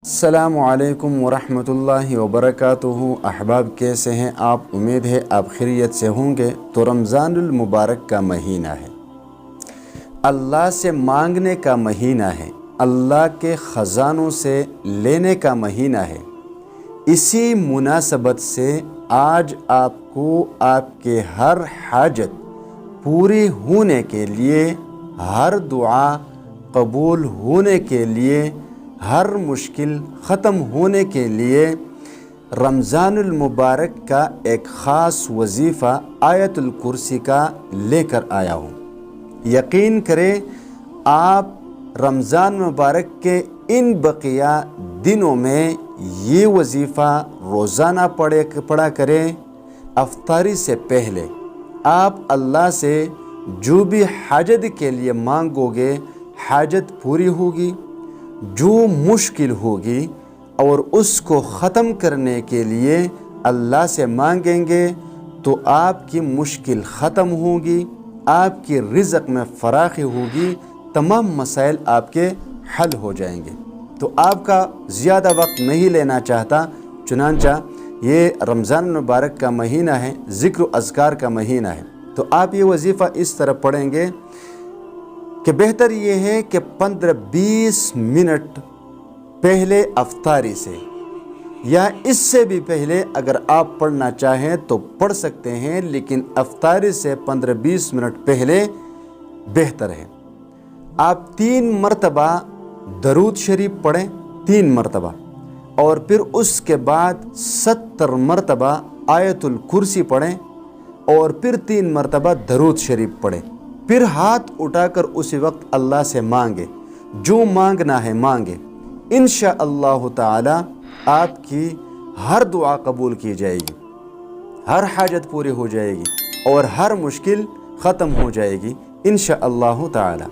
السلام علیکم ورحمۃ اللہ وبرکاتہ۔ احباب کیسے ہیں آپ؟ امید ہے آپ خیریت سے ہوں گے۔ تو رمضان المبارک کا مہینہ ہے، اللہ سے مانگنے کا مہینہ ہے، اللہ کے خزانوں سے لینے کا مہینہ ہے۔ اسی مناسبت سے آج آپ کو آپ کے ہر حاجت پوری ہونے کے لیے، ہر دعا قبول ہونے کے لیے، ہر مشکل ختم ہونے کے لیے رمضان المبارک کا ایک خاص وظیفہ آیت الکرسی کا لے کر آیا ہوں۔ یقین کریں آپ رمضان مبارک کے ان بقیہ دنوں میں یہ وظیفہ روزانہ پڑھا کریں۔ افطاری سے پہلے آپ اللہ سے جو بھی حاجت کے لیے مانگو گے حاجت پوری ہوگی، جو مشکل ہوگی اور اس کو ختم کرنے کے لیے اللہ سے مانگیں گے تو آپ کی مشکل ختم ہوگی، آپ کی رزق میں فراخی ہوگی، تمام مسائل آپ کے حل ہو جائیں گے۔ تو آپ کا زیادہ وقت نہیں لینا چاہتا، چنانچہ یہ رمضان مبارک کا مہینہ ہے، ذکر و اذکار کا مہینہ ہے، تو آپ یہ وظیفہ اس طرح پڑھیں گے کہ بہتر یہ ہے کہ 15-20 منٹ پہلے افطاری سے یا اس سے بھی پہلے اگر آپ پڑھنا چاہیں تو پڑھ سکتے ہیں، لیکن افطاری سے 15-20 منٹ پہلے بہتر ہے۔ آپ 3 مرتبہ درود شریف پڑھیں، 3 مرتبہ، اور پھر اس کے بعد 70 مرتبہ آیت الکرسی پڑھیں اور پھر 3 مرتبہ درود شریف پڑھیں۔ پھر ہاتھ اٹھا کر اسی وقت اللہ سے مانگے، جو مانگنا ہے مانگے۔ انشاءاللہ تعالی آپ کی ہر دعا قبول کی جائے گی، ہر حاجت پوری ہو جائے گی اور ہر مشکل ختم ہو جائے گی انشاءاللہ تعالی۔